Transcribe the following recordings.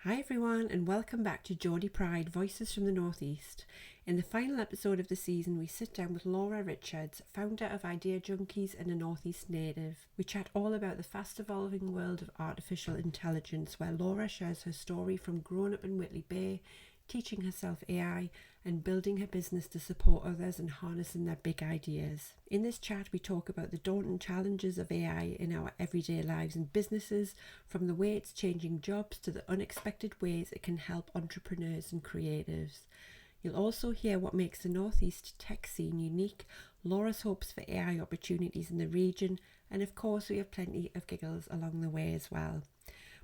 Hi everyone and welcome back to Geordie Pride, Voices from the Northeast. In the final episode of the season, we sit down with Laura Richards, founder of Idea Junkies and a Northeast native. We chat all about the fast evolving world of artificial intelligence, where Laura shares her story from growing up in Whitley Bay, teaching herself AI and building her business to support others and harnessing their big ideas. In this chat, we talk about the daunting challenges of AI in our everyday lives and businesses, from the way it's changing jobs to the unexpected ways it can help entrepreneurs and creatives. You'll also hear what makes the Northeast tech scene unique, Laura's hopes for AI opportunities in the region, and of course we have plenty of giggles along the way as well.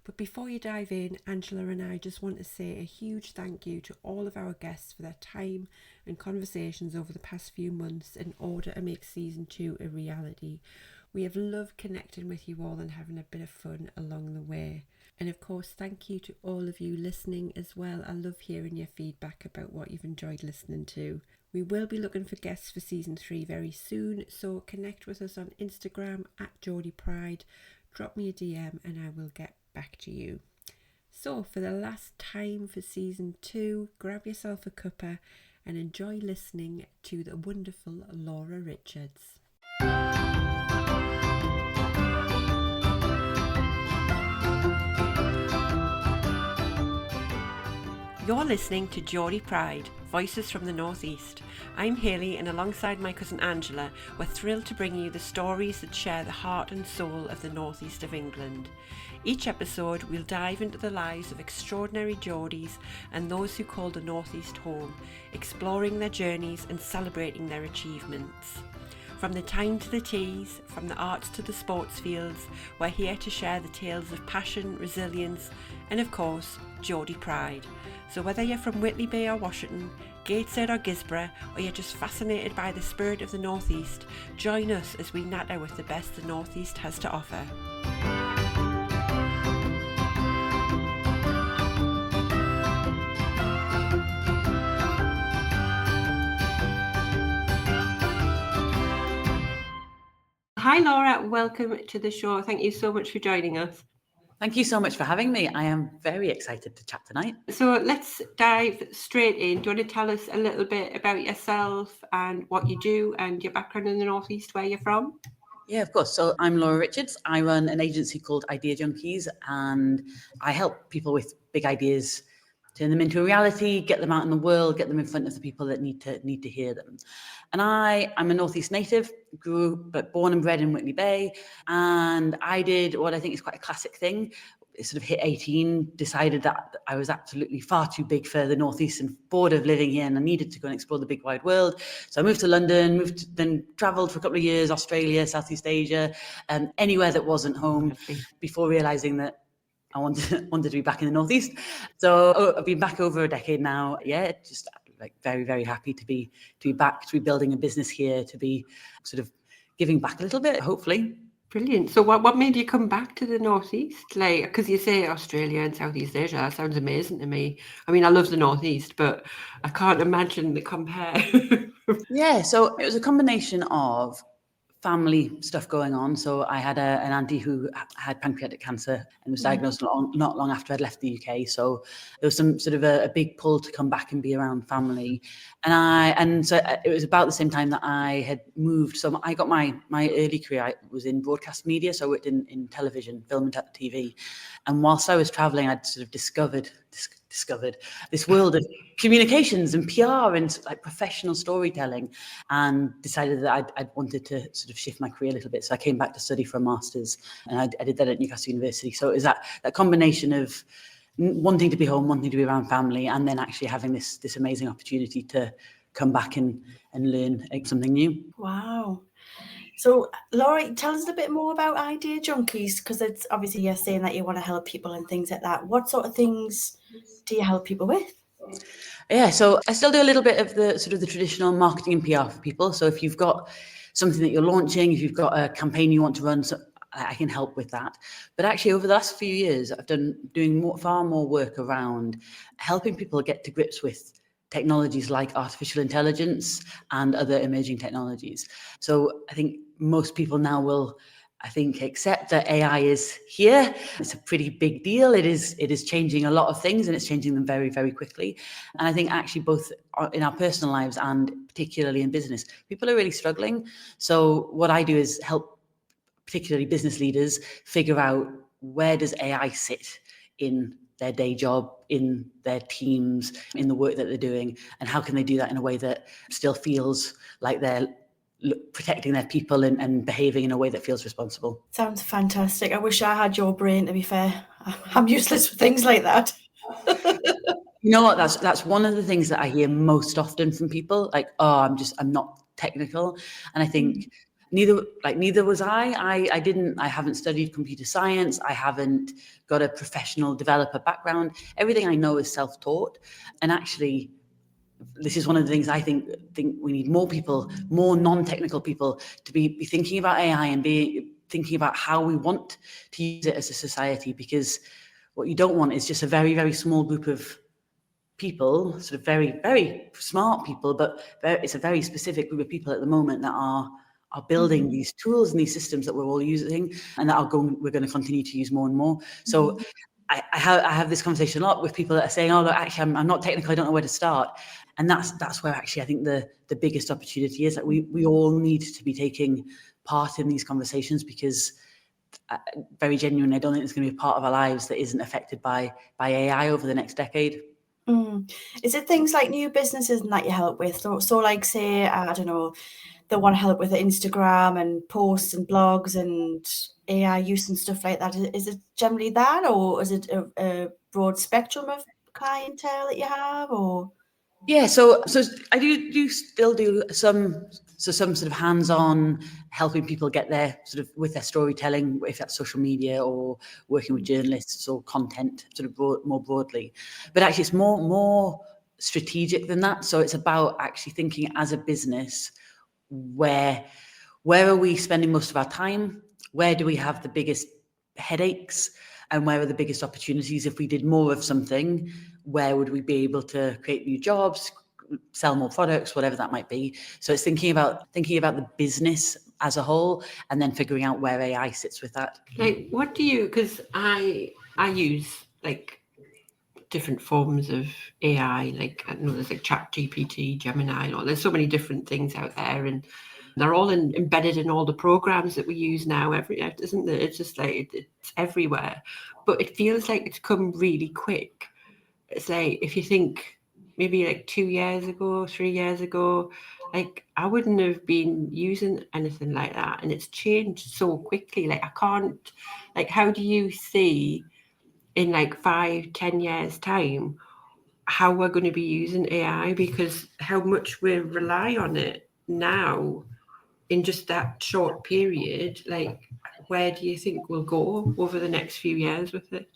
But before you dive in, Angela and I just want to say a huge thank you to all of our guests for their time and conversations over the past few months in order to make season 2 a reality. We have loved connecting with you all and having a bit of fun along the way. And of course, thank you to all of you listening as well. I love hearing your feedback about what you've enjoyed listening to. We will be looking for guests for season 3 very soon, so connect with us on Instagram at Geordie Pride. Drop me a DM and I will get back to you. So for the last time for season 2, grab yourself a cuppa and enjoy listening to the wonderful Laura Richards. You're listening to Geordie Pride, Voices from the Northeast. I'm Hayley, and alongside my cousin Angela, we're thrilled to bring you the stories that share the heart and soul of the Northeast of England. Each episode, we'll dive into the lives of extraordinary Geordies and those who call the Northeast home, exploring their journeys and celebrating their achievements. From the time to the teas, from the arts to the sports fields, we're here to share the tales of passion, resilience, and of course, Geordie Pride. So whether you're from Whitley Bay or Washington, Gateshead or Gisborough, or you're just fascinated by the spirit of the Northeast, join us as we natter with the best the Northeast has to offer. Hi Laura, welcome to the show. Thank you so much for joining us. Thank you so much for having me. I am very excited to chat tonight. So let's dive straight in. Do you want to tell us a little bit about yourself and what you do and your background in the Northeast, where you're from? Yeah, of course. So I'm Laura Richards. I run an agency called Idea Junkies, and I help people with big ideas turn them into a reality, get them out in the world, get them in front of the people that need to hear them. And I'm a Northeast native, born and bred in Whitley Bay, and I did what I think is quite a classic thing. Sort of hit 18, decided that I was absolutely far too big for the Northeast and bored of living here, and I needed to go and explore the big wide world. So I moved to London, then travelled for a couple of years, Australia, Southeast Asia, anywhere that wasn't home, before realising that I wanted to be back in the Northeast. So I've been back over a decade now. Yeah, just like very, very happy to be back, to be building a business here, to be sort of giving back a little bit, hopefully. Brilliant. So what made you come back to the Northeast? Like, because you say Australia and Southeast Asia, that sounds amazing to me. I mean, I love the Northeast, but I can't imagine the compare. Yeah, so it was a combination of family stuff going on. So I had an auntie who had pancreatic cancer and was diagnosed not long after I'd left the UK. So there was some sort of a big pull to come back and be around family. And so it was about the same time that I had moved. So I got my early career, I was in broadcast media. So I worked in television, film and TV. And whilst I was traveling, I'd sort of discovered this world of communications and PR and like professional storytelling, and decided that I wanted to sort of shift my career a little bit. So I came back to study for a master's, and I did that at Newcastle University. So it was that combination of wanting to be home, wanting to be around family, and then actually having this amazing opportunity to come back and learn something new. Wow. So, Laura, tell us a bit more about Idea Junkies, because it's obviously you're saying that you want to help people and things like that. What sort of things do you help people with? Yeah, so I still do a little bit of the sort of the traditional marketing and PR for people. So if you've got something that you're launching, if you've got a campaign you want to run, so I can help with that. But actually, over the last few years, I've doing far more work around helping people get to grips with technologies like artificial intelligence and other emerging technologies. So I think most people now will I think accept that AI is here. It's a pretty big deal. It is changing a lot of things, and it's changing them very, very quickly. And I think actually both in our personal lives and particularly in business, people are really struggling. So what I do is help particularly business leaders figure out, where does AI sit in their day job, in their teams, in the work that they're doing, and how can they do that in a way that still feels like they're protecting their people and behaving in a way that feels responsible. Sounds fantastic. I wish I had your brain, to be fair. I'm useless for things like that. You know what? That's one of the things that I hear most often from people. Like, oh, I'm not technical, and I think neither was I. I haven't studied computer science. I haven't got a professional developer background. Everything I know is self-taught, and actually, this is one of the things I think we need more people, more non-technical people, to be thinking about AI and be thinking about how we want to use it as a society. Because what you don't want is just a very, very small group of people, sort of very, very smart people, but it's a very specific group of people at the moment that are building these tools and these systems that we're all using, and that we're going to continue to use more and more. So I have this conversation a lot with people that are saying, oh, look, actually, I'm not technical, I don't know where to start. And that's where actually I think the biggest opportunity is, that we all need to be taking part in these conversations, because very genuinely, I don't think there's going to be a part of our lives that isn't affected by AI over the next decade. Is it things like new businesses that you help with? So like, say, I don't know, they want help with Instagram and posts and blogs and AI use and stuff like that. Is it generally that, or is it a broad spectrum of clientele that you have, or? Yeah, so I do still do some sort of hands-on helping people get there, sort of with their storytelling, if that's social media or working with journalists or content, sort of more broadly. But actually, it's more strategic than that. So it's about actually thinking as a business, where are we spending most of our time? Where do we have the biggest headaches? And where are the biggest opportunities? If we did more of something, where would we be able to create new jobs, sell more products, whatever that might be? So it's thinking about the business as a whole, and then figuring out where AI sits with that. Like, what do you? Because I use like different forms of AI. Like, I know there's like ChatGPT, Gemini, and all. There's so many different things out there, and they're all embedded in all the programs that we use now. Isn't it? It's just like it's everywhere, but it feels like it's come really quick. It's like, if you think maybe like 2 years ago, 3 years ago, like I wouldn't have been using anything like that, and it's changed so quickly. Like, I can't, like, how do you see in like 5-10 years time how we're going to be using AI, because how much we rely on it now in just that short period? Like, where do you think we'll go over the next few years with it?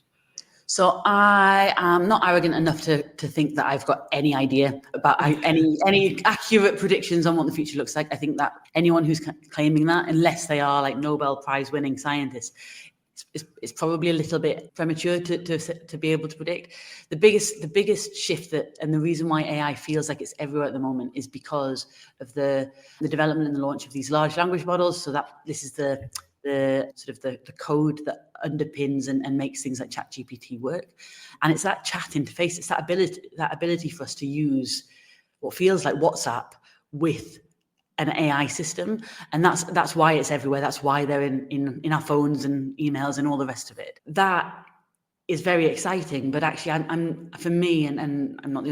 So I am not arrogant enough to think that I've got any idea about any accurate predictions on what the future looks like. I think that anyone who's claiming that, unless they are like Nobel Prize winning scientists, it's probably a little bit premature to be able to predict. The biggest shift and the reason why AI feels like it's everywhere at the moment is because of the development and the launch of these large language models. So that this is the sort of the code that underpins and makes things like ChatGPT work. And it's that chat interface, it's that ability for us to use what feels like WhatsApp with an AI system. And that's why it's everywhere. That's why they're in our phones and emails and all the rest of it. That is very exciting, but actually I'm for me, and I'm not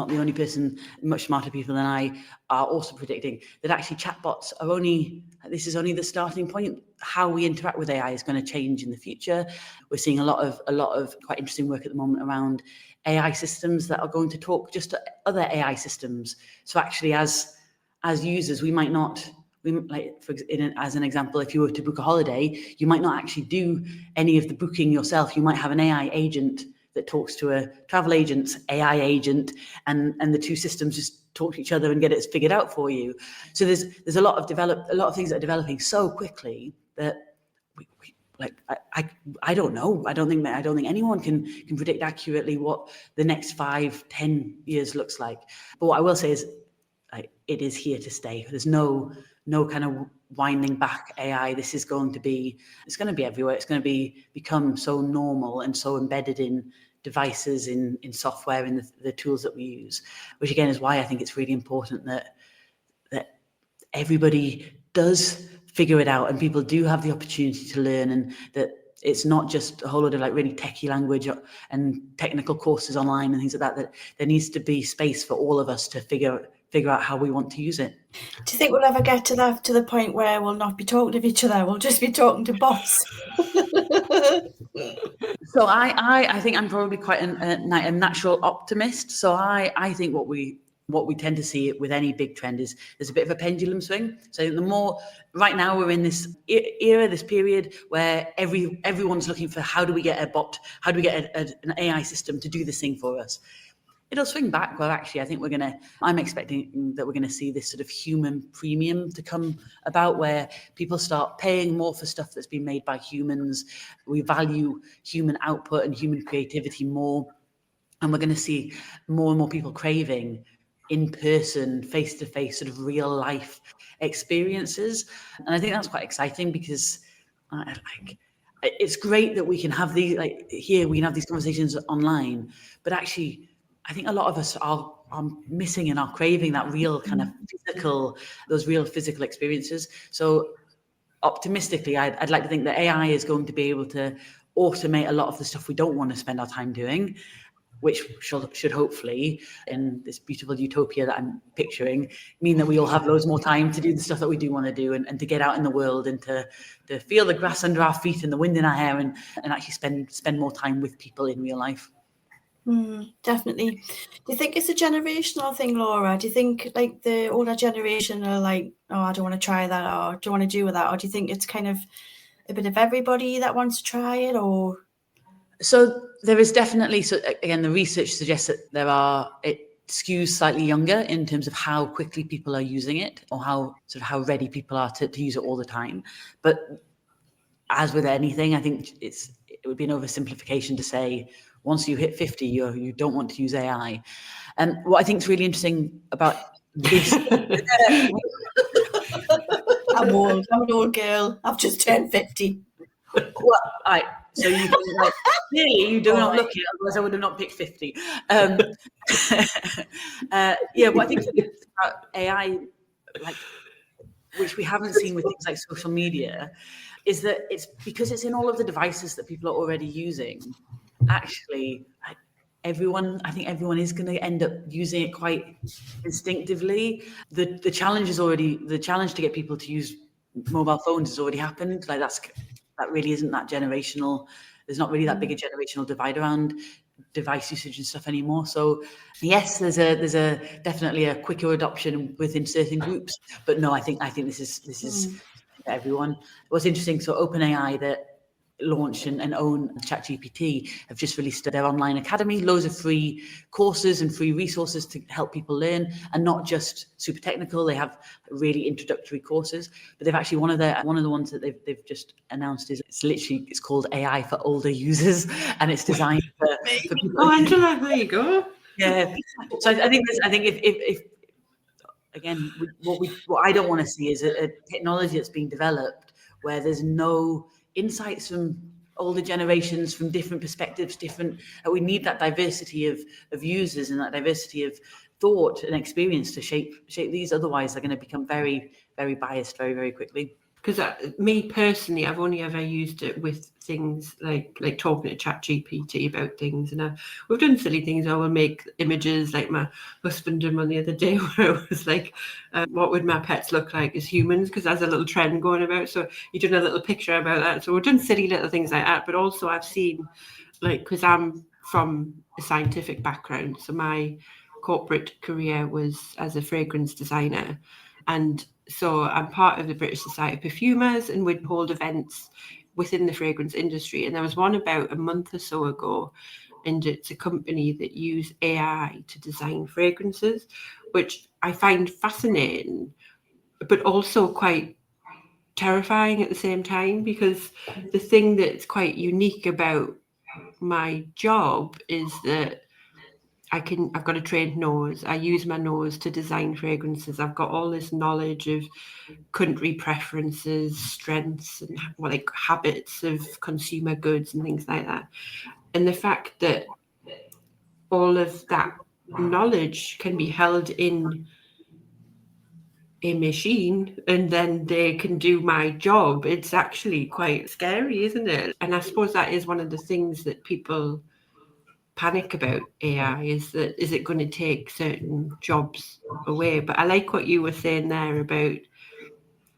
the only person, much smarter people than I are also predicting that actually chatbots this is only the starting point. How we interact with AI is going to change in the future. We're seeing a lot of quite interesting work at the moment around AI systems that are going to talk just to other AI systems. So actually, as users, as an example, if you were to book a holiday, you might not actually do any of the booking yourself. You might have an AI agent that talks to a travel agent's AI agent, and the two systems just talk to each other and get it figured out for you. So there's a lot of things that are developing so quickly that I don't know. I don't think anyone can predict accurately what the next 5-10 years looks like. But what I will say is, it is here to stay. There's no no kind of winding back AI. This is going to be, it's going to be everywhere. It's going to become so normal and so embedded in devices, in software, in the tools that we use, which again is why I think it's really important that everybody does figure it out and people do have the opportunity to learn, and that it's not just a whole lot of like really techie language and technical courses online and things like that, that there needs to be space for all of us to figure out how we want to use it. Do you think we'll ever get to the point where we'll not be talking to each other, we'll just be talking to bots? So I think I'm probably quite a natural optimist. So I think what we tend to see with any big trend is there's a bit of a pendulum swing. So the more, right now we're in this era, this period where everyone's looking for how do we get a bot, how do we get an AI system to do this thing for us. It'll swing back. Well, actually, I think I'm expecting that we're going to see this sort of human premium to come about, where people start paying more for stuff that's been made by humans. We value human output and human creativity more. And we're going to see more and more people craving in-person, face-to-face, sort of real-life experiences. And I think that's quite exciting, because it's great that we can have these, like here, we can have these conversations online, but actually, I think a lot of us are missing and are craving that real kind of those real physical experiences. So optimistically, I'd like to think that AI is going to be able to automate a lot of the stuff we don't want to spend our time doing, which should hopefully, in this beautiful utopia that I'm picturing, mean that we all have loads more time to do the stuff that we do want to do, and to get out in the world and to feel the grass under our feet and the wind in our hair, and actually spend more time with people in real life. Definitely. Do you think it's a generational thing, Laura? Do you think like the older generation are like, oh, I don't want to try that, or do you want to do with that? Or do you think it's kind of a bit of everybody that wants to try it? Or so there is definitely, so again, the research suggests that it skews slightly younger in terms of how quickly people are using it, or how ready people are to use it all the time. But as with anything, I think it would be an oversimplification to say once you hit 50, you don't want to use AI. And what I think is really interesting about this, I'm old. I'm an old girl. I've just turned 50. Well, so you clearly you do not look it, otherwise I would have not picked 50. What I think about AI, like, which we haven't seen with things like social media, is that it's because it's in all of the devices that people are already using. Actually, I think everyone is going to end up using it quite instinctively. The challenge to get people to use mobile phones has already happened. Like that really isn't that generational. There's not really that big a generational divide around device usage and stuff anymore. So yes, there's definitely a quicker adoption within certain groups, but no, I think this is for everyone. What's interesting, so OpenAI, that launch and own ChatGPT, have just released their online academy, loads of free courses and free resources to help people learn, and not just super technical. They have really introductory courses, but they've actually one of the ones that they've just announced is it's called AI for older users, and it's designed for people. Oh, Angela, there you go. Yeah. So I think if again, what I don't want to see is a technology that's being developed where there's no insights from older generations, from different perspectives, we need that diversity of users and that diversity of thought and experience to shape these. Otherwise, they're going to become very, very biased very, very quickly. Because me personally, I've only ever used it with things like talking to ChatGPT about things, and we've done silly things. I will make images, like my husband did one the other day, where it was like, what would my pets look like as humans? Because there's a little trend going about, so you did a little picture about that. So we've done silly little things like that. But also I've seen, like, because I'm from a scientific background, so my corporate career was as a fragrance designer, and so I'm part of the British Society of Perfumers, and we'd hold events within the fragrance industry. And there was one about a month or so ago, and it's a company that use AI to design fragrances, which I find fascinating, but also quite terrifying at the same time, because the thing that's quite unique about my job is that I've got a trained nose. I use my nose to design fragrances. I've got all this knowledge of country preferences, strengths, and like habits of consumer goods and things like that. And the fact that all of that knowledge can be held in a machine and then they can do my job, it's actually quite scary, isn't it? And I suppose that is one of the things that people panic about AI, is it going to take certain jobs away? But I like what you were saying there about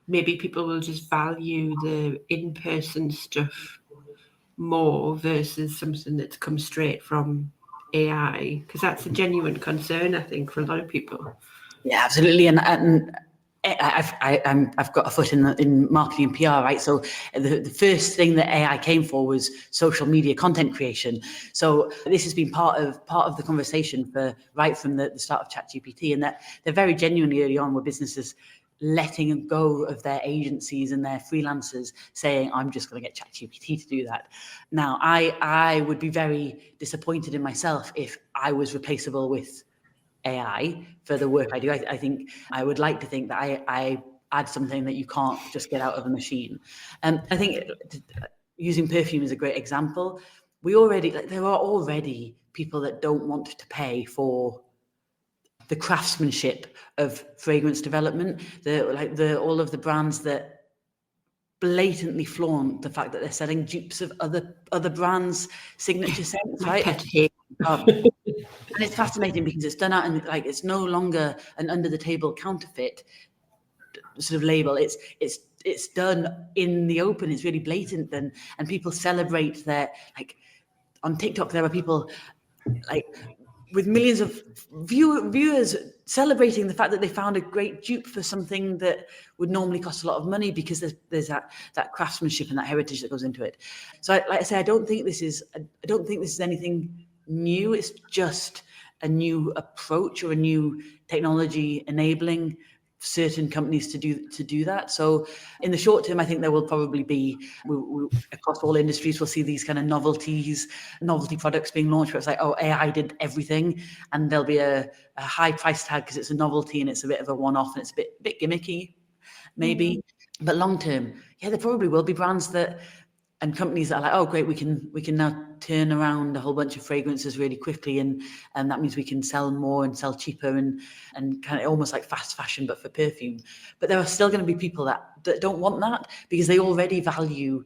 maybe people will just value the in-person stuff more versus something that's come straight from AI, because that's a genuine concern, I think, for a lot of people. Yeah, absolutely. And I've got a foot in marketing and PR, right? So the first thing that AI came for was social media content creation. So this has been part of the conversation right from the start of ChatGPT, and that they're very genuinely early on were businesses letting go of their agencies and their freelancers, saying, I'm just going to get ChatGPT to do that. Now, I would be very disappointed in myself if I was replaceable with AI for the work I do. I think I would like to think that I add something that you can't just get out of a machine. And I think using perfume is a great example. There are already people that don't want to pay for the craftsmanship of fragrance development. All of the brands that blatantly flaunt the fact that they're selling dupes of other brands' signature scents, right? And it's fascinating because it's done out and it's no longer an under the table counterfeit sort of label. It's done in the open. It's really blatant, and people celebrate their, like, on TikTok there are people like with millions of viewers celebrating the fact that they found a great dupe for something that would normally cost a lot of money, because there's that craftsmanship and that heritage that goes into it. So like I say, I don't think this is anything new. It's just a new approach or a new technology enabling certain companies to do that. So in the short term, I think there will probably be across all industries, we'll see these kind of novelty products being launched where it's like, oh, AI did everything, and there'll be a high price tag because it's a novelty and it's a bit of a one-off and it's a bit gimmicky maybe. But long term, yeah, there probably will be brands and companies that are like, oh great, we can now turn around a whole bunch of fragrances really quickly, and that means we can sell more and sell cheaper and kind of almost like fast fashion but for perfume. But there are still going to be people that don't want that, because they already value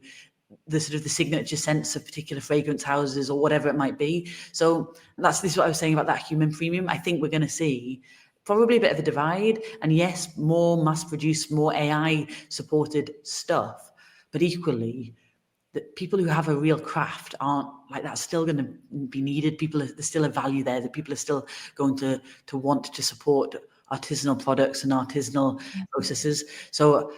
the sort of the signature sense of particular fragrance houses or whatever it might be. So this is what I was saying about that human premium. I think we're going to see probably a bit of a divide, and yes, more mass produced, more AI supported stuff, but equally that people who have a real craft aren't like that's still going to be needed. There's still a value there that people are still going to want to support artisanal products and artisanal processes. So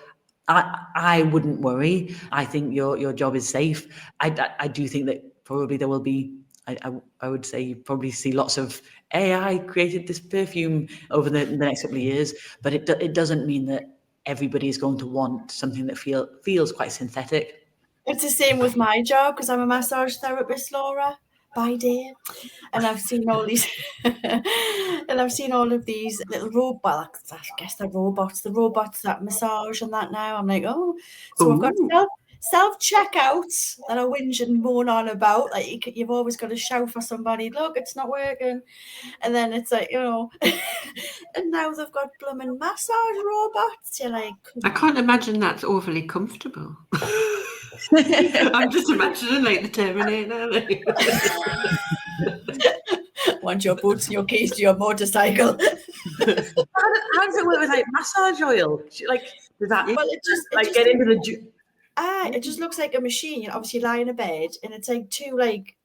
I wouldn't worry. I think your job is safe. I do think that probably there will be, I would say you probably see lots of AI created this perfume over the next couple of years, but it doesn't mean that everybody is going to want something that feels quite synthetic. It's the same with my job, because I'm a massage therapist, Laura, by day, and I've seen all these, and I've seen all of these little robots. I guess they're robots. The robots that massage and that now. I'm like, oh, so I've got self-checkouts that I whinge and moan on about. Like you've always got to shout for somebody. Look, it's not working, and then it's like, and now they've got blooming massage robots. You're like, I can't imagine that's overly comfortable. I'm just imagining like the Terminator. Want your boots and your keys to your motorcycle. How does it work with like massage oil? Like, does that get into the? It just looks like a machine. You obviously lie in a bed, and it's like two like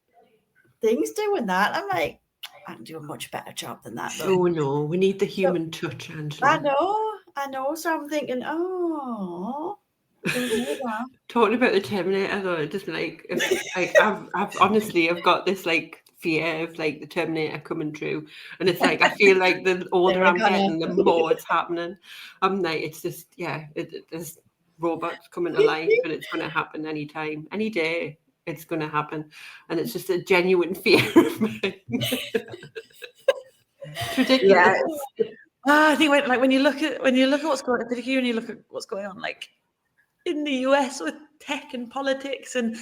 things doing that. I'm like, I can do a much better job than that. Oh no, we need the human touch, Angela. I know. So I'm thinking, oh. Talking about the Terminator though, it just like I've got this like fear of like the Terminator coming true, and it's like I feel like the older I'm getting, the more it's happening. I'm like, it's just there's robots coming to life, and it's going to happen anytime, any day. It's going to happen, and it's just a genuine fear of mine. It's ridiculous. Yeah. I think when you look at what's going on, particularly when you look at what's going on, like in the US with tech and politics, and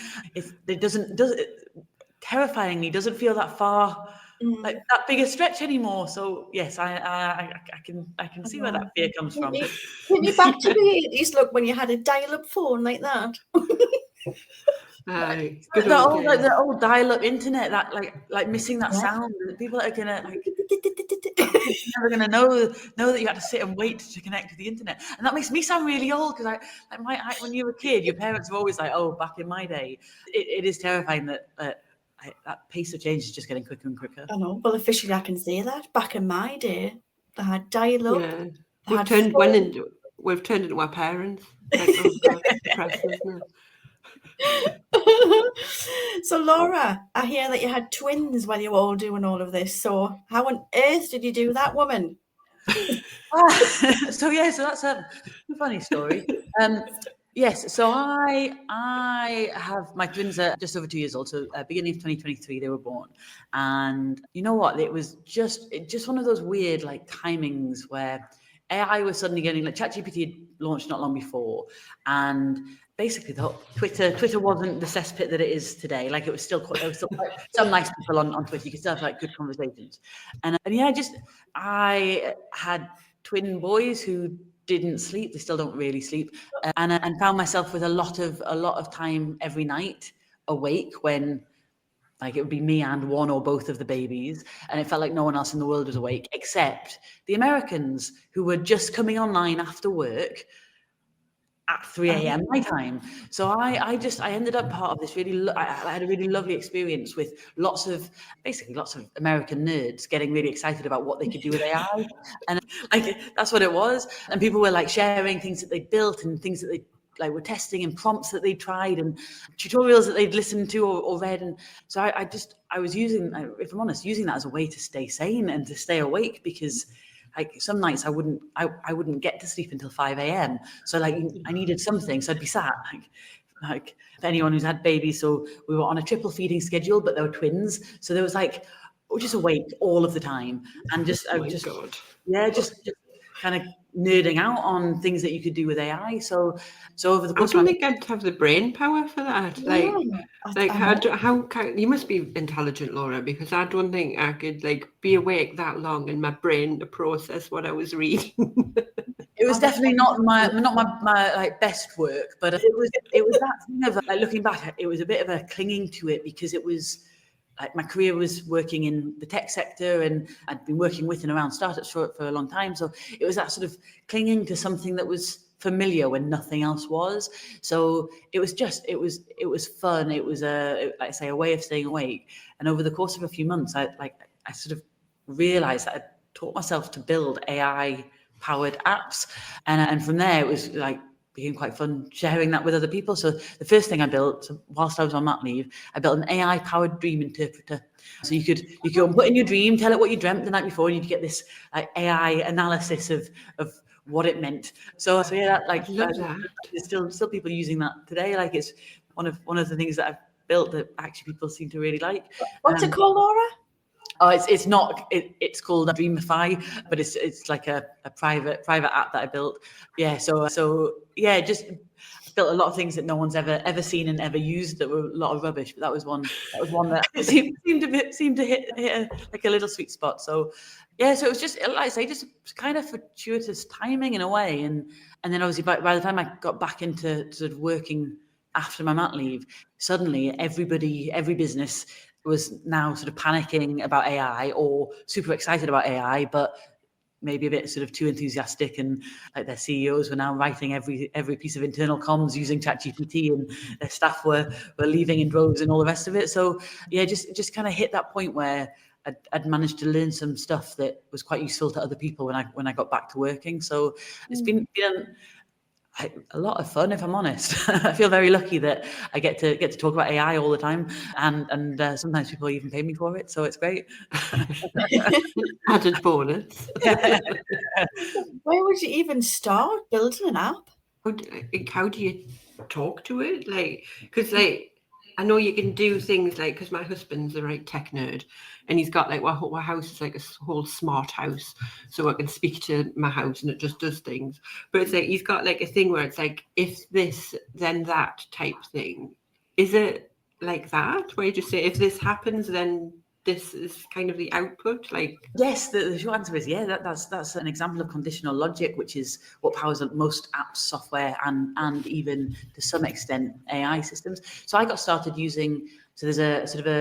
terrifyingly doesn't feel that far, like that big a stretch anymore. So yes, I can see where that fear comes from. Take me back to the 80s, look, when you had a dial-up phone like that. Good The old dial-up internet, that like missing that sound. People that are gonna never gonna know that you had to sit and wait to connect to the internet, and that makes me sound really old because when you were a kid, your parents were always like, "Oh, back in my day." It is terrifying that that pace of change is just getting quicker and quicker. I know. Well, officially, I can say that. Back in my day, they had dial-up. Yeah, we've turned into our parents. Like, oh God, depressing, isn't it? So Laura, I hear that you had twins while you were all doing all of this. So how on earth did you do that, woman? So that's a funny story. Yes, so I have my twins are just over 2 years old. So beginning of 2023 they were born, and you know what? It was just one of those weird like timings where AI was suddenly getting, like, ChatGPT had launched not long before, and basically the whole Twitter wasn't the cesspit that it is today. Like there was still quite some nice people on Twitter. You could still have like good conversations, and yeah, I had twin boys who didn't sleep. They still don't really sleep, and found myself with a lot of time every night awake when, like, it would be me and one or both of the babies, and it felt like no one else in the world was awake except the Americans, who were just coming online after work at 3 a.m. my time. So I ended up part of this I had a really lovely experience with lots of American nerds getting really excited about what they could do with AI. And like, that's what it was. And people were like sharing things that they built and things that they like were testing, and prompts that they tried, and tutorials that they'd listened to or read. And so I was using, if I'm honest, using that as a way to stay sane and to stay awake, because like some nights I wouldn't get to sleep until 5 a.m. So like I needed something. So I'd be sat like for anyone who's had babies. So we were on a triple feeding schedule, but there were twins. So there was like, we're just awake all of the time, and just kind of nerding out on things that you could do with AI. So over the course, I don't think I'd have the brain power for that. How can you must be intelligent, Laura, because I don't think I could like be awake that long in my brain to process what I was reading. It was definitely not my like best work, but it was that thing of like, looking back, it was a bit of a clinging to it, because it was like my career was working in the tech sector, and I'd been working with and around startups for a long time. So it was that sort of clinging to something that was familiar when nothing else was. So it was fun. It was a way of staying awake. And over the course of a few months, I sort of realized that I taught myself to build AI powered apps, and from there it was like became quite fun sharing that with other people. So the first thing I built, whilst I was on mat leave, I built an AI powered dream interpreter. So you could put in your dream, tell it what you dreamt the night before, and you'd get this like AI analysis of what it meant. So yeah, there's still people using that today. Like, it's one of the things that I've built that actually people seem to really like. What's it called, Laura? Oh, it's called Dreamify, but it's like a private app that I built. Yeah, so yeah, just built a lot of things that no one's ever seen and ever used, that were a lot of rubbish. But that was one that seemed to hit like a little sweet spot. So yeah, so it was just, like I say, just kind of fortuitous timing in a way, and then obviously by the time I got back into sort of working after my mat leave, suddenly every business was now sort of panicking about AI, or super excited about AI, but maybe a bit sort of too enthusiastic, and like their CEOs were now writing every piece of internal comms using ChatGPT, and their staff were leaving in droves and all the rest of it. So yeah, just kind of hit that point where I'd managed to learn some stuff that was quite useful to other people when I got back to working. So it's been a lot of fun, if I'm honest. I feel very lucky that I get to talk about AI all the time, and sometimes people even pay me for it, so it's great. Added bonus. Where would you even start building an app? How do you talk to it? Like, because like I know you can do things like, because my husband's a right tech nerd, and he's got like, our house is like a whole smart house, so I can speak to my house and it just does things. But it's like, he's got like a thing where it's like, if this, then that type thing. Is it like that, where you just say, if this happens, then this is kind of the output? Like, yes, the short answer is yeah. That's an example of conditional logic, which is what powers most apps, software, and even to some extent AI systems. So I got started using. So there's a sort of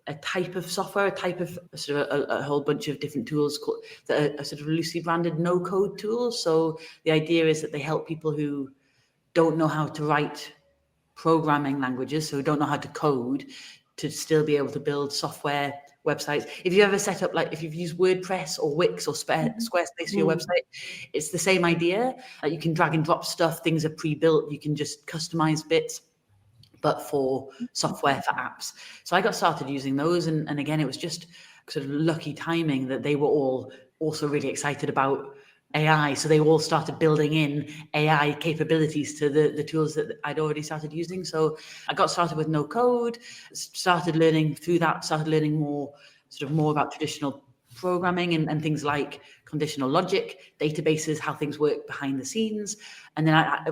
a type of software, a type of sort of a whole bunch of different tools that are sort of loosely branded no-code tools. So the idea is that they help people who don't know how to write programming languages, so don't know how to code, to still be able to build software, websites. If you ever set up, like if you've used WordPress or Wix or Squarespace for your website, it's the same idea. Like you can drag and drop stuff, things are pre-built, you can just customize bits, but for software for apps. So I got started using those, and again, it was just sort of lucky timing that they were all also really excited about AI. So they all started building in AI capabilities to the tools that I'd already started using. So I got started with no code, started learning more about traditional programming and things like conditional logic, databases, how things work behind the scenes. And then I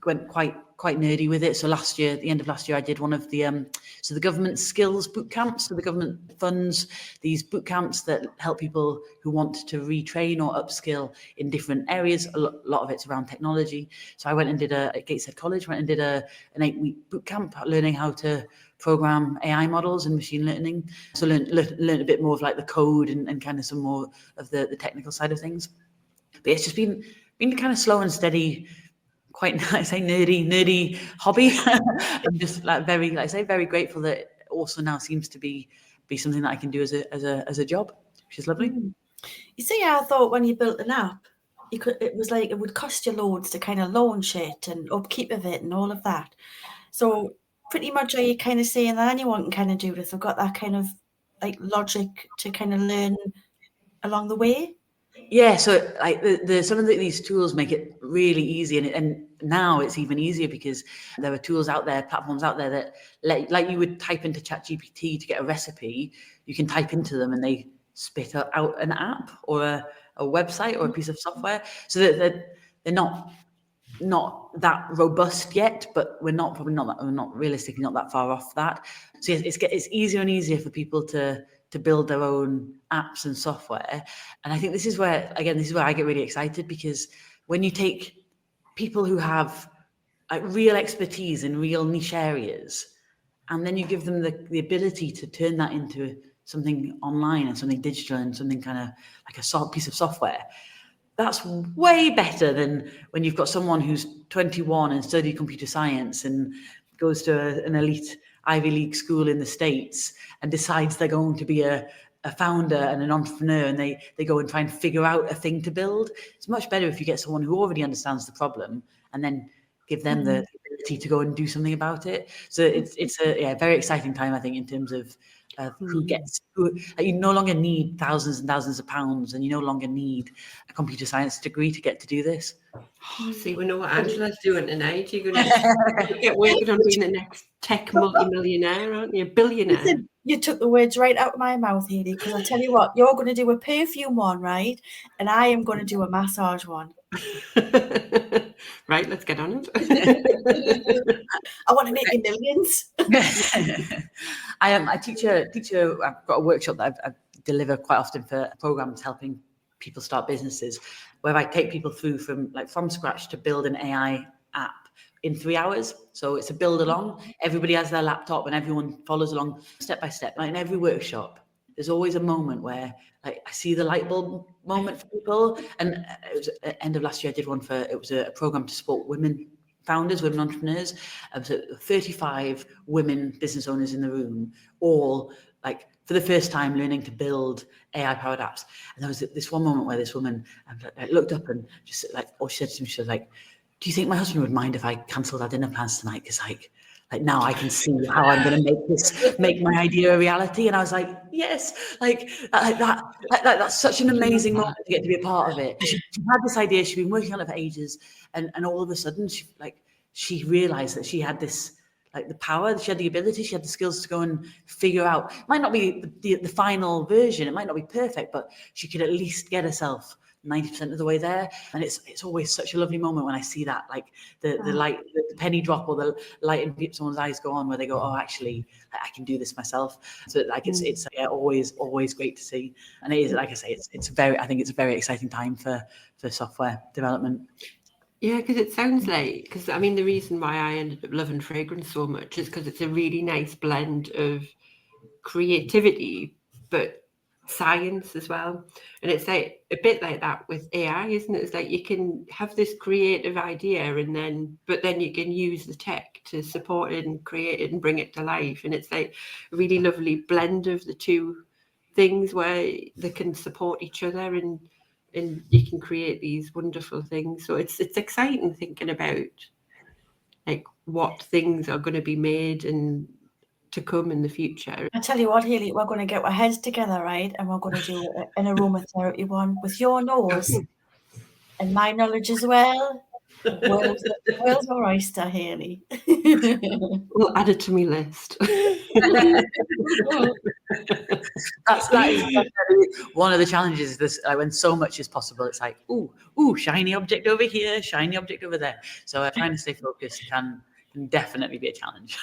went quite nerdy with it. So last year, at the end of last year, I did one of the the government skills boot camps. So the government funds these boot camps that help people who want to retrain or upskill in different areas. A lot of it's around technology. So I went and did at Gateshead College, an 8-week boot camp learning how to program AI models and machine learning. So learn a bit more of like the code and kind of some more of the technical side of things. But it's just been kind of slow and steady, quite, I say, nerdy hobby. I'm just like very grateful that it also now seems to be something that I can do as a job, which is lovely. You see, I thought when you built an app, it was like it would cost you loads to kind of launch it and upkeep of it and all of that. So pretty much, are you kind of saying that anyone can kind of do this? I've got that kind of like logic to kind of learn along the way. Yeah, so like some of these tools make it really easy, and now it's even easier because there are tools out there, platforms out there that like you would type into ChatGPT to get a recipe, you can type into them and they spit out an app or a website or a piece of software. So that they're not that robust yet, but we're not realistically not that far off that. So it's easier and easier for people to build their own apps and software. And I think this is where I get really excited, because when you take people who have like real expertise in real niche areas, and then you give them the ability to turn that into something online and something digital and something kind of like a piece of software, that's way better than when you've got someone who's 21 and studied computer science and goes to an elite Ivy League school in the States and decides they're going to be a founder and an entrepreneur, and they go and try and figure out a thing to build. It's much better if you get someone who already understands the problem and then give them the ability to go and do something about it. So it's a very exciting time, I think, in terms of who you no longer need thousands and thousands of pounds, and you no longer need a computer science degree to get to do this. See, we know what Angela's doing tonight. You're going to get working on being the next tech multi-millionaire, aren't you? Billionaire. Listen, you took the words right out of my mouth, Hayley, because I tell you what, you're going to do a perfume one, right? And I am going to do a massage one. Right, let's get on it. I want to make you millions. I teach I've got a workshop that I deliver quite often for programs helping people start businesses, where I take people through from scratch to build an AI app in 3 hours. So it's a build along. Everybody has their laptop and everyone follows along step by step. Like in every workshop, there's always a moment where I see the light bulb moment for people. And it was at the end of last year, I did one it was a program to support women founders, women entrepreneurs. There was 35 women business owners in the room, all for the first time learning to build AI-powered apps. And there was this one moment where this woman looked up and just she said to me, she was like, "Do you think my husband would mind if I cancelled our dinner plans tonight? Because now I can see how I'm going to make my idea a reality." And I was like, yes, that's such an amazing moment to get to be a part of it. She had this idea, she'd been working on it for ages, and all of a sudden she realized that she had this like the power, she had the ability, she had the skills to go and figure out. It might not be the final version, it might not be perfect, but she could at least get herself 90% of the way there. And it's always such a lovely moment when I see that, like the light, the penny drop, or the light in someone's eyes go on, where they go, oh, actually, I can do this myself. So like it's always great to see. And it is, like I say, I think it's a very exciting time for software development. Yeah, because it sounds like, because I mean, the reason why I ended up loving fragrance so much is because it's a really nice blend of creativity, but science as well. And it's like a bit like that with AI, isn't it? It's like you can have this creative idea but then you can use the tech to support it and create it and bring it to life. And it's like a really lovely blend of the two things where they can support each other and you can create these wonderful things. So it's exciting thinking about like what things are going to be made and to come in the future. I tell you what, Hayley, we're going to get our heads together, right? And we're going to do an aromatherapy one with your nose and my knowledge as well. World's our oyster, Hayley. We'll add it to my list. That is definitely one of the challenges. This when so much is possible, it's like ooh, shiny object over here, shiny object over there. So trying to stay focused can definitely be a challenge.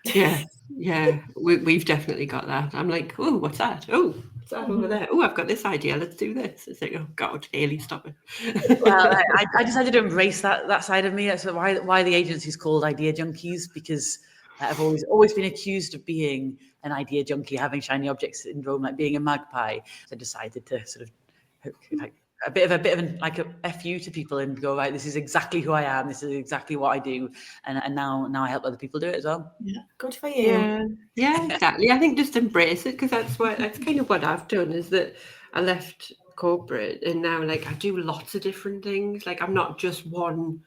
Yeah, we've definitely got that. I'm like, oh, what's that? Oh, what's that over there? Oh, I've got this idea. Let's do this. It's like, oh God, Hayley, stop it. Well, I decided to embrace that side of me. That's why the agency's called Idea Junkies, because I've always been accused of being an idea junkie, having shiny object syndrome, like being a magpie. So I decided to sort of like a bit of like a FU to people and go, right, this is exactly who I am. This is exactly what I do. And now I help other people do it as well. Yeah, good for you. Yeah, exactly. I think just embrace it, because that's kind of what I've done, is that I left corporate and now like I do lots of different things. Like I'm not just one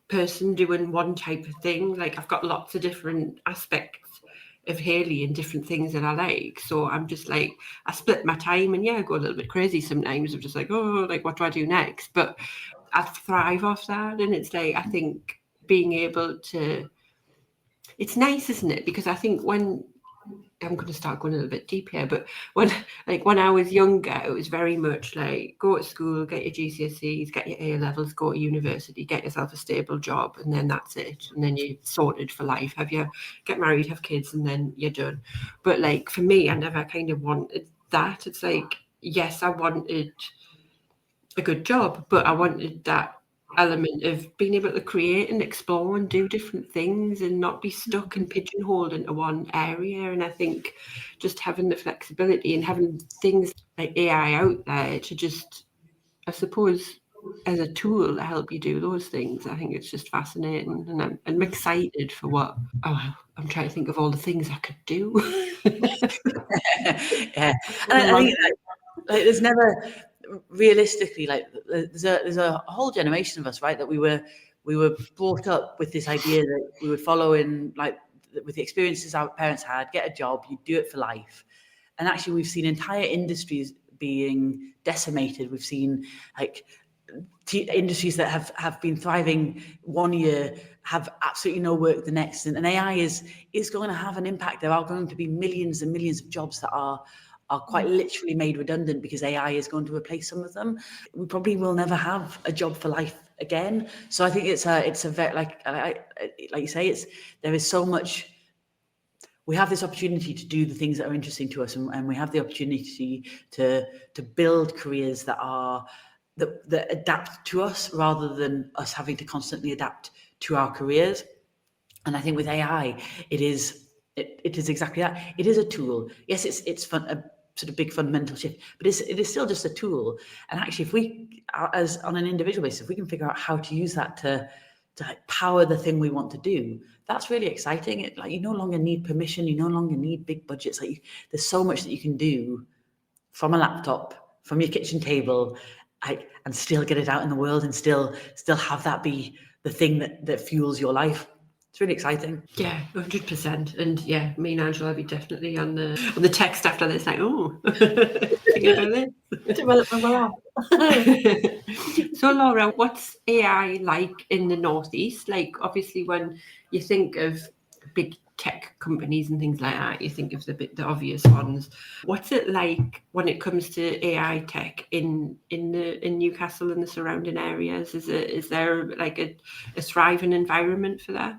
person doing one type of thing. Like I've got lots of different aspects of Hayley and different things that I like. So I'm just like, I split my time, and I go a little bit crazy sometimes. I'm just like, oh, like what do I do next? But I thrive off that. And it's like, I think being able to, it's nice, isn't it? Because I think when I'm going to start going a little bit deep here, but when I was younger, it was very much like go to school, get your GCSEs, get your A levels, go to university, get yourself a stable job, and then that's it. And then you're sorted for life. Get married, have kids, and then you're done. But like for me, I never kind of wanted that. It's like, yes, I wanted a good job, but I wanted that element of being able to create and explore and do different things and not be stuck and pigeonholed into one area. And I think just having the flexibility and having things like AI out there to just, I suppose, as a tool to help you do those things, I think it's just fascinating. And I'm excited for what, I'm trying to think of all the things I could do. Yeah. And I think like there's never realistically, like there's a whole generation of us, right, that we were brought up with this idea that we would follow in, like, with the experiences our parents had, get a job, you do it for life. And actually we've seen entire industries being decimated. We've seen like industries that have been thriving one year have absolutely no work the next, and AI is going to have an impact. There are going to be millions and millions of jobs that are quite literally made redundant because AI is going to replace some of them. We probably will never have a job for life again. So I think it's a very, like you say, there is so much. We have this opportunity to do the things that are interesting to us, and we have the opportunity to build careers that adapt to us rather than us having to constantly adapt to our careers. And I think with AI, it is exactly that. It is a tool. Yes, it's fun, a sort of big fundamental shift, but it is still just a tool. And actually, if we, as on an individual basis, if we can figure out how to use that to power the thing we want to do, that's really exciting. Like, you no longer need permission, you no longer need big budgets. Like, there's so much that you can do from a laptop, from your kitchen table, and still get it out in the world, and still have that be the thing that fuels your life. It's really exciting. Yeah, 100%. And yeah, me and Angela will be definitely on the text after this, like, thinking about this. Development. So Laura, what's AI like in the Northeast? Like, obviously when You think of big tech companies and things like that, you think of the obvious ones. What's it like when it comes to AI tech in Newcastle and the surrounding areas? Is there like a thriving environment for that?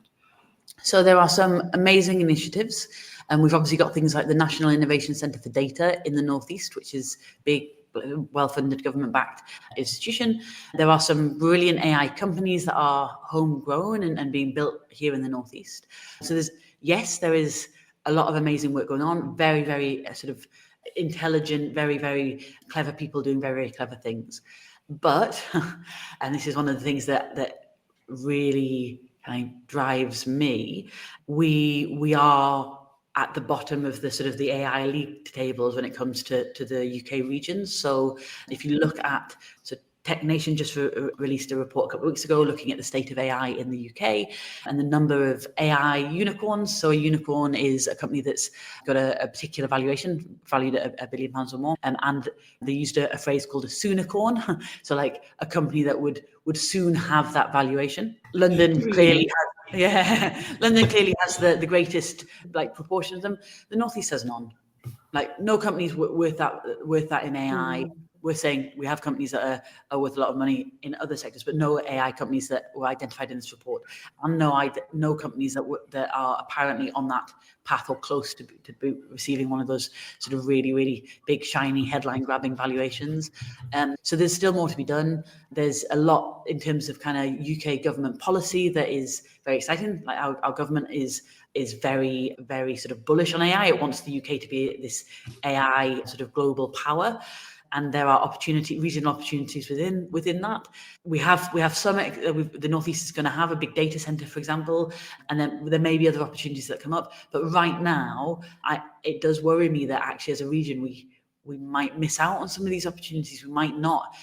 So there are some amazing initiatives, and we've obviously got things like the National Innovation Centre for Data in the Northeast, which is big, well-funded, government-backed institution. There are some brilliant AI companies that are homegrown and being built here in the Northeast. So there is a lot of amazing work going on, very, very sort of intelligent, very, very clever people doing very, very clever things. But, and this is one of the things that really kind of drives me, we are at the bottom of the sort of the AI league tables when it comes to the UK regions. So if you look at, so Tech Nation just released a report a couple of weeks ago looking at the state of AI in the UK and the number of AI unicorns. So a unicorn is a company that's got a particular valuation, valued at £1 billion or more. And they used a phrase called a soonicorn. So like a company that would soon have that valuation. London clearly has the greatest like proportion of them. The Northeast has none. Like no companies worth that in AI. We're saying we have companies that are worth a lot of money in other sectors, but no AI companies that were identified in this report, and no companies that are apparently on that path or close to receiving one of those sort of really, really big, shiny, headline-grabbing valuations. So there's still more to be done. There's a lot in terms of kind of UK government policy that is very exciting. Like our government is very, very sort of bullish on AI. It wants the UK to be this AI sort of global power. And there are regional opportunities within that. We have some. The Northeast is going to have a big data centre, for example, and then there may be other opportunities that come up. But right now, it does worry me that actually, as a region, we might miss out on some of these opportunities. We might not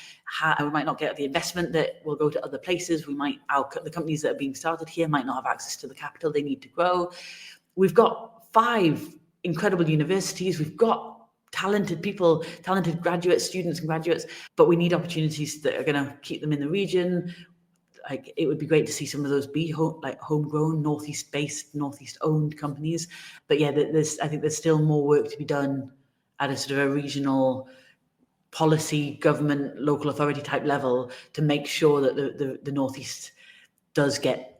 get the investment that will go to other places. The companies that are being started here might not have access to the capital they need to grow. We've got 5 incredible universities. We've got talented people, talented students and graduates, but we need opportunities that are going to keep them in the region. Like it would be great to see some of those be homegrown, Northeast-based, Northeast-owned companies. But yeah, I think there's still more work to be done at a sort of a regional policy, government, local authority type level to make sure that the Northeast does get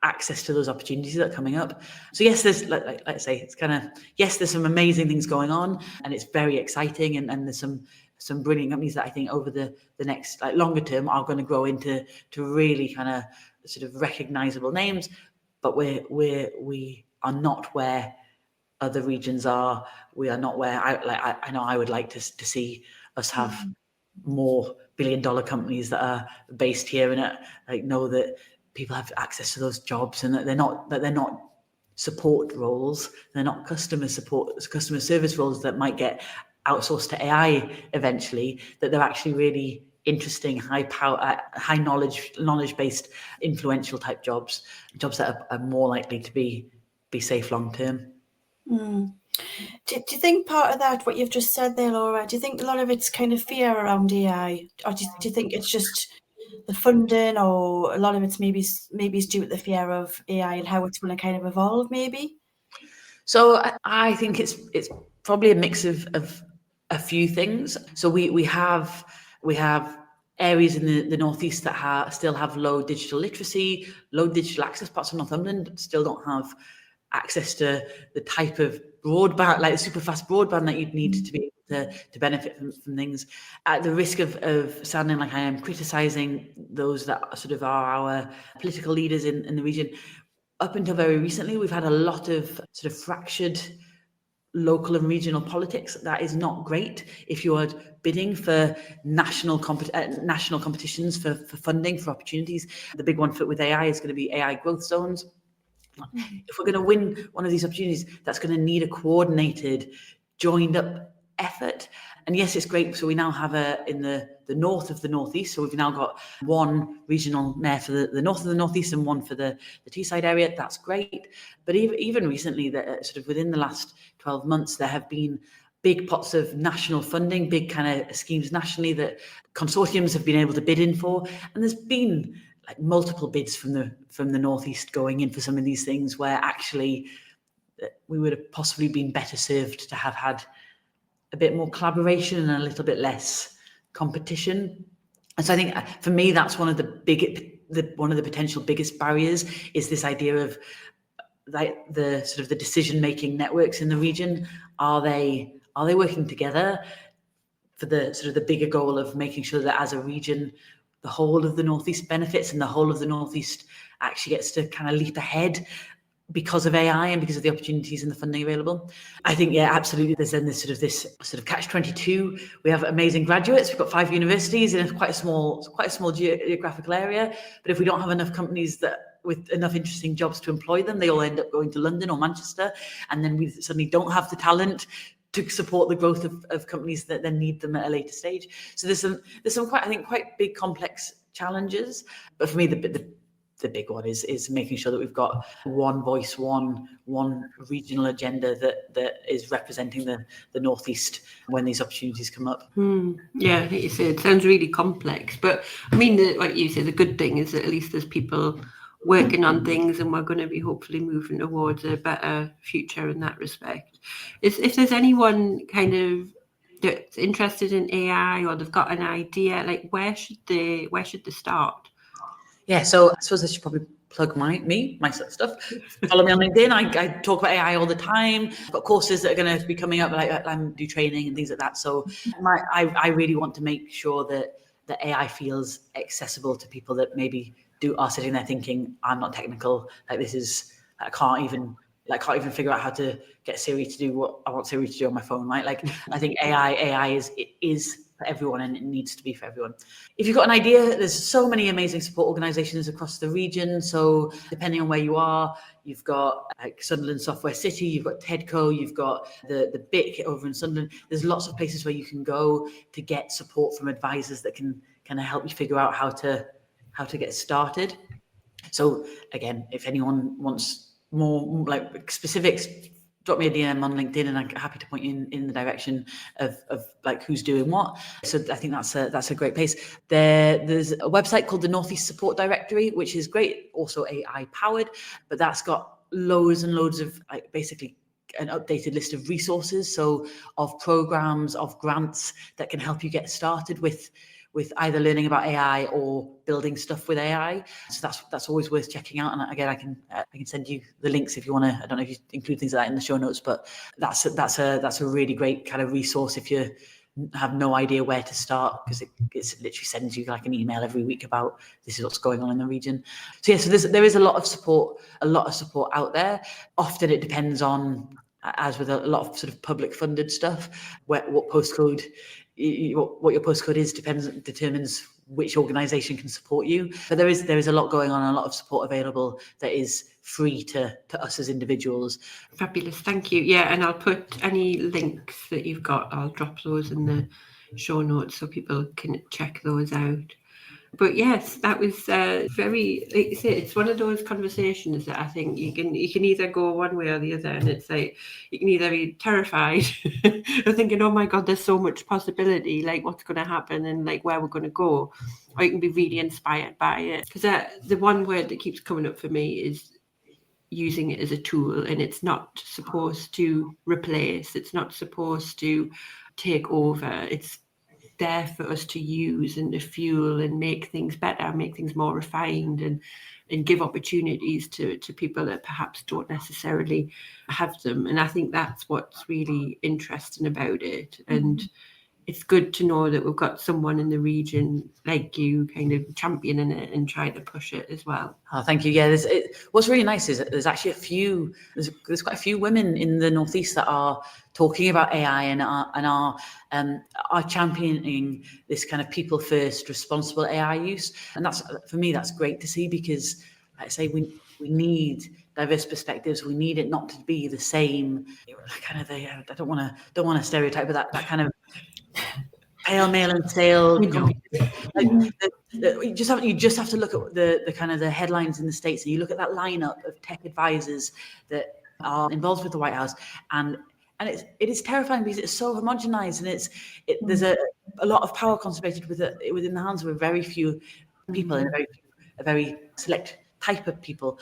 access to those opportunities that are coming up. So yes, there's like I say, it's kind of, yes, there's some amazing things going on and it's very exciting, and there's some brilliant companies that I think over the next like longer term are going to grow into really kind of sort of recognizable names. But we are not where other regions are. We are not where I know I would like to see us have more billion-dollar companies that are based here and know that people have access to those jobs, and that they're not support roles, they're not customer service roles that might get outsourced to AI eventually, that they're actually really interesting, high power, high knowledge based, influential type jobs that are more likely to be safe long term. Do you think part of that, what you've just said there, Laura, do you think a lot of it's kind of fear around AI, or do you think it's just the funding, or a lot of it's maybe it's due to the fear of AI and how it's going to kind of evolve, maybe? So I think it's probably a mix of a few things. So we have areas in the Northeast that still have low digital literacy, low digital access. Parts of Northumberland still don't have access to the type of broadband, like super fast broadband that you'd need to be able to benefit from things. At the risk of sounding like I am criticising those that sort of are our political leaders in the region, up until very recently, we've had a lot of sort of fractured local and regional politics. That is not great. If you are bidding for national competitions for funding, for opportunities, the big one with AI is going to be AI growth zones. If we're going to win one of these opportunities, that's going to need a coordinated, joined up effort. And yes, it's great. So we now have in the north of the Northeast. So we've now got one regional mayor for the north of the Northeast and one for the Teesside area. That's great. But even recently, sort of within the last 12 months, there have been big pots of national funding, big kind of schemes nationally that consortiums have been able to bid in for. And there's been like multiple bids from the Northeast going in for some of these things, where actually we would have possibly been better served to have had a bit more collaboration and a little bit less competition. And so I think for me, that's one of the potential biggest barriers, is this idea of like the sort of the decision-making networks in the region. Are they working together for the sort of the bigger goal of making sure that as a region, the whole of the Northeast benefits and the whole of the Northeast actually gets to kind of leap ahead because of AI and because of the opportunities and the funding available? I think, yeah, absolutely. There's then this sort of catch-22. We have amazing graduates. We've got 5 universities in quite a small geographical area. But if we don't have enough companies with enough interesting jobs to employ them, they all end up going to London or Manchester, and then we suddenly don't have the talent to support the growth of companies that then need them at a later stage. So there's some quite big complex challenges. But for me, the big one is making sure that we've got one voice, one regional agenda that is representing the Northeast when these opportunities come up. Yeah, I think you say it sounds really complex, but I mean, like you say, the good thing is that at least there's people working on things, and we're going to be hopefully moving towards a better future in that respect. If there's anyone kind of that's interested in AI or they've got an idea, like where should they start? Yeah, so I suppose I should probably plug my sort of stuff. Follow me on LinkedIn. I talk about AI all the time. I've got courses that are going to be coming up, like I do training and things like that. So I really want to make sure that AI feels accessible to people that maybe are sitting there thinking, I'm not technical. Like I can't even figure out how to get Siri to do what I want Siri to do on my phone, right? Like I think AI is for everyone, and it needs to be for everyone. If you've got an idea, there's so many amazing support organisations across the region. So depending on where you are, you've got like Sunderland Software City, you've got TEDCO, you've got the BIC over in Sunderland. There's lots of places where you can go to get support from advisors that can kind of help you figure out how to get started. So again, if anyone wants more like specifics, drop me a DM on LinkedIn, and I'm happy to point you in the direction of like who's doing what. So I think that's a great place. There's a website called the Northeast Support Directory, which is great, also AI powered, but that's got loads and loads of like basically an updated list of resources, so of programs, of grants that can help you get started with either learning about AI or building stuff with AI. So that's always worth checking out. And again, I can send you the links if you want to. I don't know if you include things like that in the show notes, but that's a really great kind of resource if you have no idea where to start, because it literally sends you like an email every week about this is what's going on in the region. So yeah, so there is a lot of support out there. Often it depends on, as with a lot of sort of public funded stuff, what postcode. What your postcode is determines which organisation can support you. But there is a lot going on, and a lot of support available that is free to us as individuals. Fabulous, thank you. Yeah, and I'll put any links that you've got, I'll drop those in the show notes so people can check those out. But yes, that was very, like you say, it's one of those conversations that I think you can either go one way or the other, and it's like you can either be terrified or thinking, oh my God, there's so much possibility, like what's going to happen and like where we're going to go, or you can be really inspired by it. Because the one word that keeps coming up for me is using it as a tool, and it's not supposed to replace, it's not supposed to take over, it's there for us to use and to fuel and make things better, make things more refined, and give opportunities to people that perhaps don't necessarily have them. And I think that's what's really interesting about it. And it's good to know that we've got someone in the region like you kind of championing it and trying to push it as well. Oh, thank you. Yeah, what's really nice is that there's actually there's quite a few women in the Northeast that are talking about AI and are championing this kind of people first, responsible AI use. And that's, for me, that's great to see, because like I say, we need diverse perspectives. We need it not to be the same kind of I don't want to stereotype, but that kind of pale, male and stale. You just have to look at the kind of the headlines in the States, and you look at that lineup of tech advisors that are involved with the White House, and it is terrifying because it's so homogenized, and there's a lot of power concentrated within the hands of a very few people in a very few a very select type of people.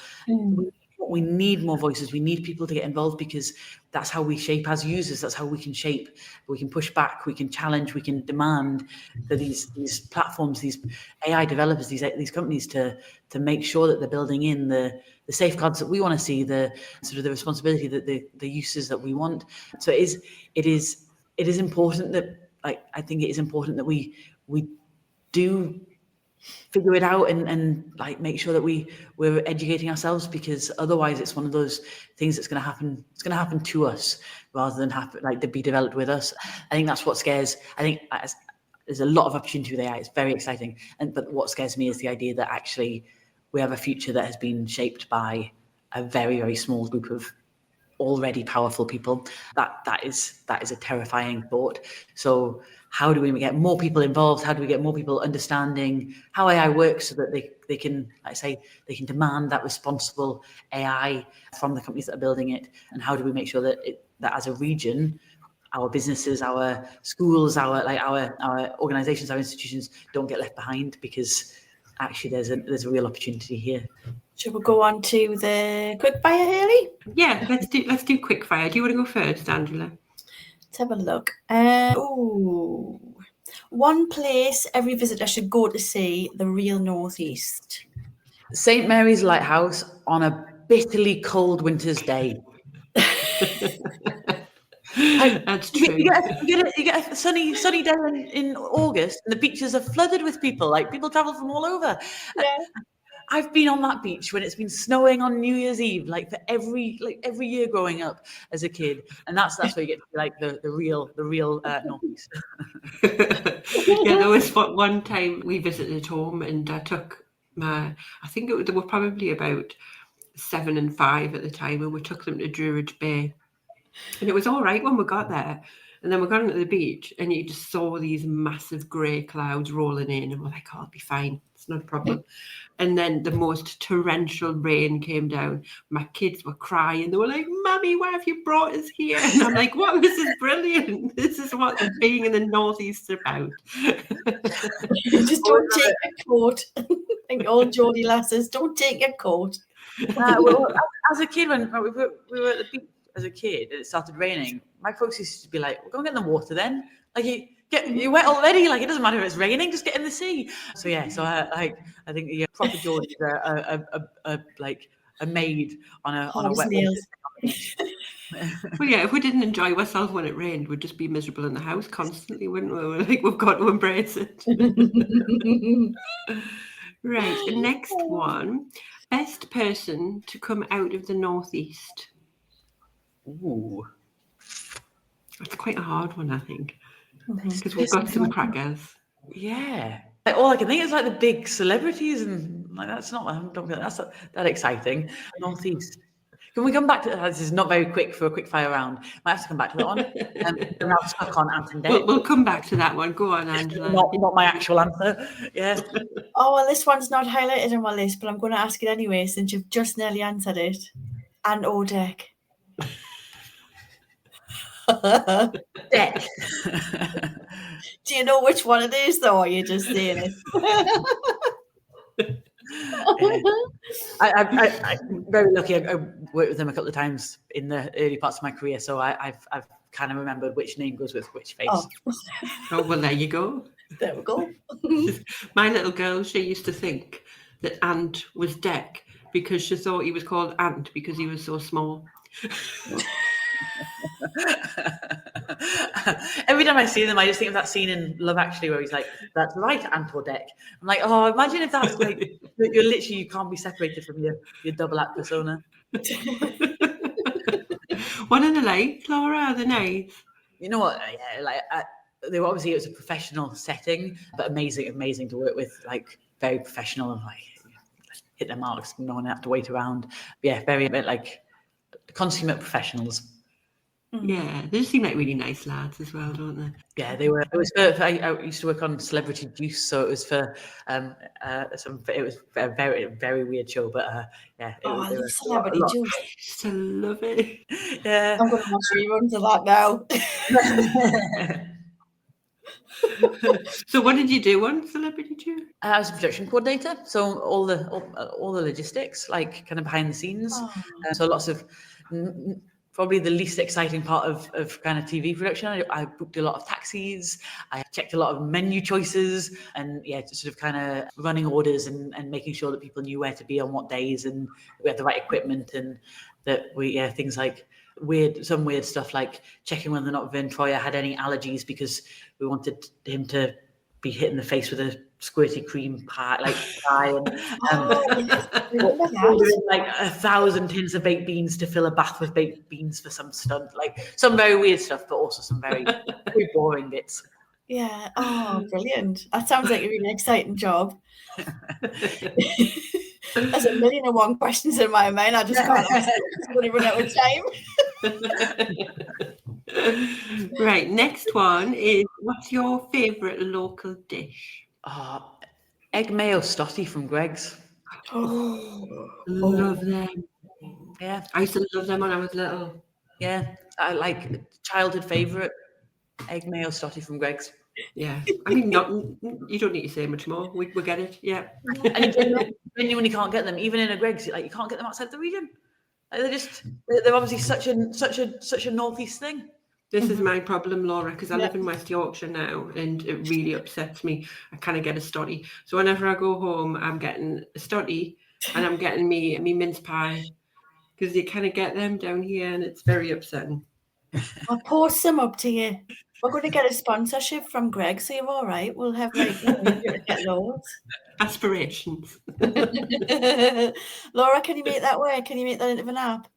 We need more voices. We need people to get involved, because that's how we shape as users. That's how we can shape. We can push back. We can challenge. We can demand for these platforms, these AI developers, these companies to make sure that they're building in the safeguards that we want to see, the sort of the responsibility that the uses that we want. So it is important that, like, I think it is important that we do figure it out and like make sure that we're educating ourselves, because otherwise it's one of those things that's going to happen. It's going to happen to us rather than to be developed with us. I think that's what scares. I think there's a lot of opportunity with AI. It's very exciting, but what scares me is the idea that actually we have a future that has been shaped by a very, very small group of already powerful people. That is a terrifying thought. So how do we get more people involved? How do we get more people understanding how AI works, so that they can, like I say, they can demand that responsible AI from the companies that are building it? And how do we make sure that as a region, our businesses, our schools, our organizations, our institutions don't get left behind? Because actually there's a real opportunity here. Should we go on to the quickfire, Hayley? Yeah, let's do quickfire. Do you want to go first, Angela? Let's have a look. One place every visitor should go to see the real Northeast. St. Mary's Lighthouse on a bitterly cold winter's day. That's true. You get a sunny day in August, and the beaches are flooded with people. Like, people travel from all over. Yeah. I've been on that beach when it's been snowing on New Year's Eve, like for every year growing up as a kid, and that's where you get to, like, the real Northeast. Yeah, there was one time we visited home, and I took I think they were probably about 7 and 5 at the time, and we took them to Druridge Bay, and it was all right when we got there. And then we got into the beach, and you just saw these massive grey clouds rolling in, and we're like, oh, it'll be fine. It's not a problem. And then the most torrential rain came down. My kids were crying. They were like, Mummy, why have you brought us here? And I'm like, what? This is brilliant. This is what being in the Northeast is about. Just don't take a coat. I think all Geordie lasses, don't take a coat. Well, as a kid, when we were at the beach as a kid and it started raining, my folks used to be like, well, go and get in the water then. Like, you're wet already. Like, it doesn't matter if it's raining, just get in the sea. So yeah, I think the proper Geordies are like a maid on a wet beach. Well, yeah, if we didn't enjoy ourselves when it rained, we'd just be miserable in the house constantly, wouldn't we? We're like, we've got to embrace it. Right, the next one. Best person to come out of the Northeast. Ooh. It's quite a hard one, I think, because we've got some crackers. Yeah. Like, all I can think is like the big celebrities, and like that's not that exciting. Northeast. Can we come back to that? This is not very quick for a quick fire round. Might have to come back to that one. I'm now stuck on Ant and Dec. We'll come back to that one. Go on, Angela. Not my actual answer. Yeah. Oh, well, this one's not highlighted on my list, but I'm going to ask it anyway since you've just nearly answered it. Ant or Dec? Dec. Do you know which one it is, though, or are you just saying it? I'm very lucky. I worked with them a couple of times in the early parts of my career, so I've kind of remembered which name goes with which face. Oh, well, there you go. There we go. My little girl, she used to think that Ant was Dec because she thought he was called Ant because he was so small. Every time I see them, I just think of that scene in Love Actually where he's like, "That's right, Ant or Dec." I'm like, oh, imagine if that's like you can't be separated from your double act persona. What are they like, Laura? Are they nice? You know what? Yeah, they were obviously, it was a professional setting, but amazing to work with. Like, very professional and like hit their marks. No one had to wait around. But yeah, very like consummate professionals. Yeah, they just seem like really nice lads as well, don't they? Yeah, they were. It was I used to work on Celebrity Juice, so it was for it was a very, very weird show, but yeah. I love Celebrity Juice. I used to love it. Yeah, I'm going to watch reruns of that now. So what did you do on Celebrity June? I was a production coordinator, so all the logistics, like kind of behind the scenes. So lots of probably the least exciting part of kind of TV production. I booked a lot of taxis. I checked a lot of menu choices, and just sort of kind of running orders and making sure that people knew where to be on what days, and we had the right equipment, and that things like some weird stuff like checking whether or not Vern Troyer had any allergies because we wanted him to be hit in the face with a squirty cream pie, like 1,000 tins of baked beans to fill a bath with baked beans for some stunt, like some very weird stuff, but also some very, very boring bits. Yeah. Oh, brilliant. That sounds like a really exciting job. There's 1,000,001 questions in my mind. I just can't answer. I'm going to run out of time. Right, next one is, what's your favourite local dish? Egg mayo stotty from Greg's. Love them. Yeah. I used to love them when I was little. Yeah. I like childhood favourite, egg mayo stotty from Greg's. Yeah. I mean, you don't need to say much more. We get it. Yeah. And you genuinely can't get them, even in a Greg's. Like, you can't get them outside the region. Like, they're obviously such a northeast thing. This is my problem, Laura, because I live in West Yorkshire now, and it really upsets me. I kind of get a stotty. So whenever I go home, I'm getting a stotty, and I'm getting me mince pie, because you kind of get them down here, and it's very upsetting. I'll post them up to you. We're going to get a sponsorship from Greg, so you're all right. We'll have get loads. Aspirations. Laura, can you make that work? Can you make that into an app?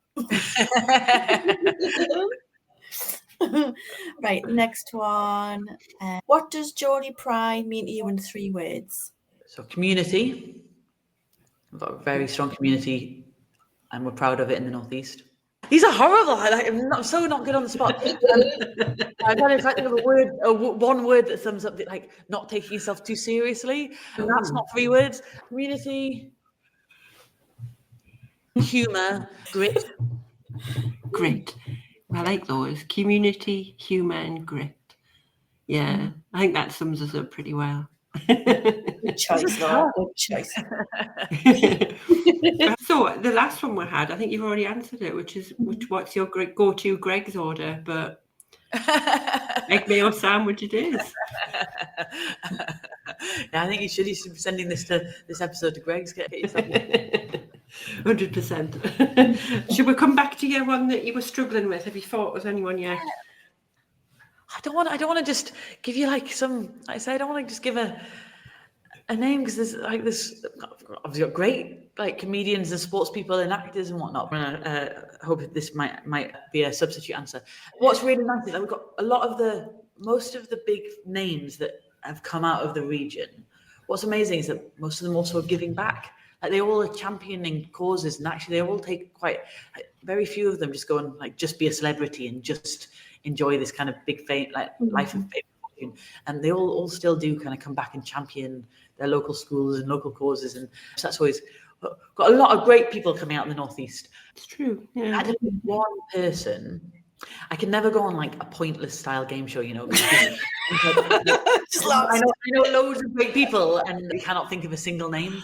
Right, next one. What does Geordie Pride mean to you in 3 words? So community. We've got a very strong community, and we're proud of it in the northeast. These are horrible. I'm so not good on the spot. I'm trying to think of one word that sums up like not taking yourself too seriously. And that's not 3 words. Community, humour, grit. Grit. I like those. Community, humour, and grit. Yeah, I think that sums us up pretty well. Good choice, Laura. Good choice. So the last one we had, I think you've already answered it, which is what's your go-to Greg's order? But egg mayo sandwich it is. Yeah, I think you should be sending this episode to Greg's. Get yourself 100%. Should we come back to your one that you were struggling with? Have you thought with anyone yet? I don't want to just give you like some. Like I say, I don't want to just give a name, because there's like this. Obviously, got great like comedians and sports people and actors and whatnot. I hope this might be a substitute answer. What's really nice is that we've got most of the big names that have come out of the region. What's amazing is that most of them also are giving back. Like, they all are championing causes, and actually they all take very few of them just go and like just be a celebrity and just enjoy this kind of big fame, like life of fame. And they all still do kind of come back and champion their local schools and local causes, and so that's always got a lot of great people coming out in the northeast. It's true. Yeah. I don't know one person. I can never go on like a pointless style game show, I know loads of great people, and I cannot think of a single name.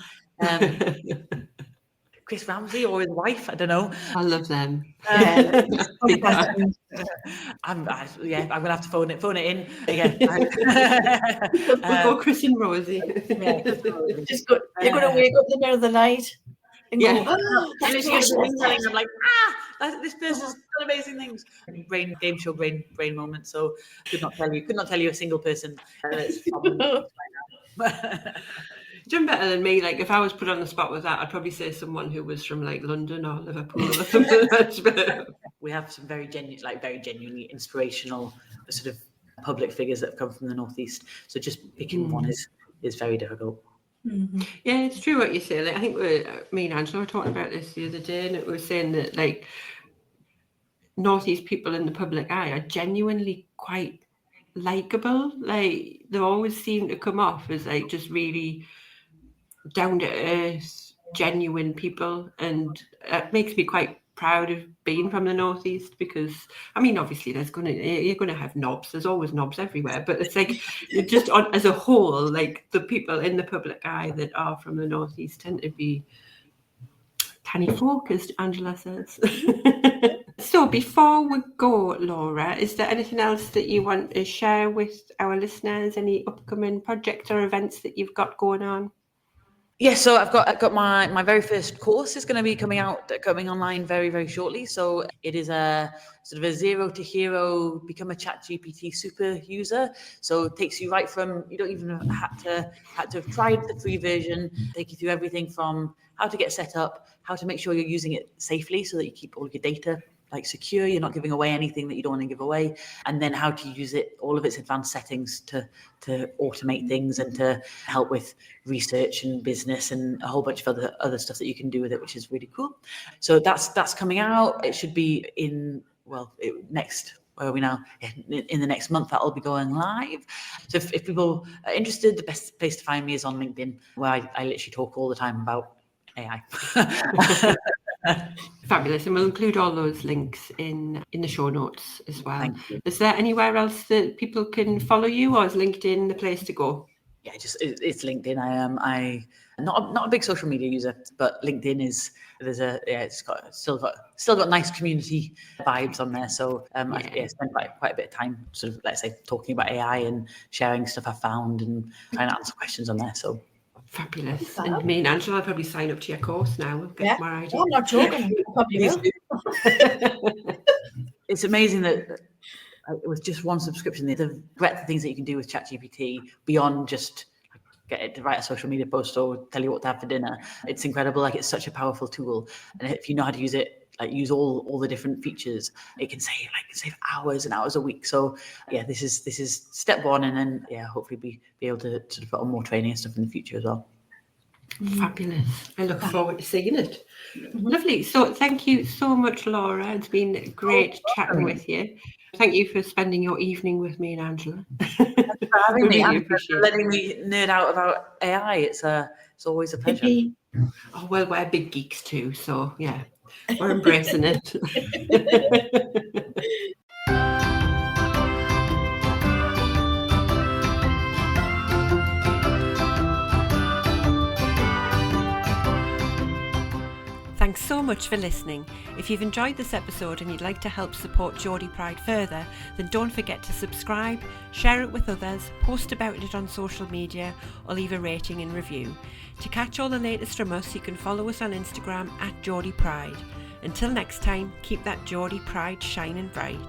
Chris Ramsey or his wife, I don't know. I love them. I'm gonna have to phone it in. Yeah. We'll go Chris and Rosie. You're gonna wake up in the middle of the night and go, I'm like, this person's done amazing things. Game show brain moment. So could not tell you a single person. Doing better than me. Like, if I was put on the spot with that, I'd probably say someone who was from like London or Liverpool or something. We have some very genuinely inspirational sort of public figures that have come from the northeast. So just picking one is very difficult. Mm-hmm. Yeah, it's true what you say. Like, I think me and Angela were talking about this the other day, and it was saying that like northeast people in the public eye are genuinely quite likable. Like, they always seem to come off as like just really down to earth, genuine people, and it makes me quite proud of being from the Northeast, because I mean, obviously you're gonna have knobs. There's always knobs everywhere, but it's like just as a whole, like the people in the public eye that are from the Northeast tend to be tiny folk, as Angela says. So before we go, Laura, is there anything else that you want to share with our listeners? Any upcoming projects or events that you've got going on? Yeah, so I've got my very first course is going to be coming online very, very shortly. So it is a sort of a 0 to hero, become a ChatGPT super user. So it takes you right from, you don't even have to have tried the free version, take you through everything from how to get set up, how to make sure you're using it safely so that you keep all your data like secure, you're not giving away anything that you don't want to give away, and then how to use it, all of its advanced settings to automate things and to help with research and business and a whole bunch of other stuff that you can do with it, which is really cool. So that's coming out. It should be in next. Where are we now? In the next month, that'll be going live. So if people are interested, the best place to find me is on LinkedIn, where I literally talk all the time about AI. Fabulous, and we'll include all those links in the show notes as well. Thank you. Is there anywhere else that people can follow you, or is LinkedIn the place to go? Yeah, it's LinkedIn. I'm not a big social media user, but LinkedIn it's still got nice community vibes on there. So I spend quite a bit of time sort of, let's say, talking about AI and sharing stuff I found and trying to answer questions on there. So fabulous. And me and Angela will probably sign up to your course now. Get more ideas. I'm not joking. Probably will. It's amazing that with just one subscription, the breadth of things that you can do with ChatGPT beyond just get it to write a social media post or tell you what to have for dinner. It's incredible. Like, it's such a powerful tool, and if you know how to use it, like use all the different features, it can save hours and hours a week. So yeah, this is step one, and then hopefully be able to sort of put on more training and stuff in the future as well. Fabulous. I look forward to seeing it. Lovely. So thank you so much, Laura. It's been great chatting with you. Thank you for spending your evening with me and Angela. Thanks for having me Really and appreciate for letting me nerd out about AI. It's always a pleasure. Oh, well, we're big geeks too, so yeah, we're embracing it. Thanks so much for listening. If you've enjoyed this episode and you'd like to help support Geordie Pride further, then don't forget to subscribe, share it with others, post about it on social media, or leave a rating and review. To catch all the latest from us, you can follow us on Instagram @Geordie Pride. Until next time, keep that Geordie Pride shining bright.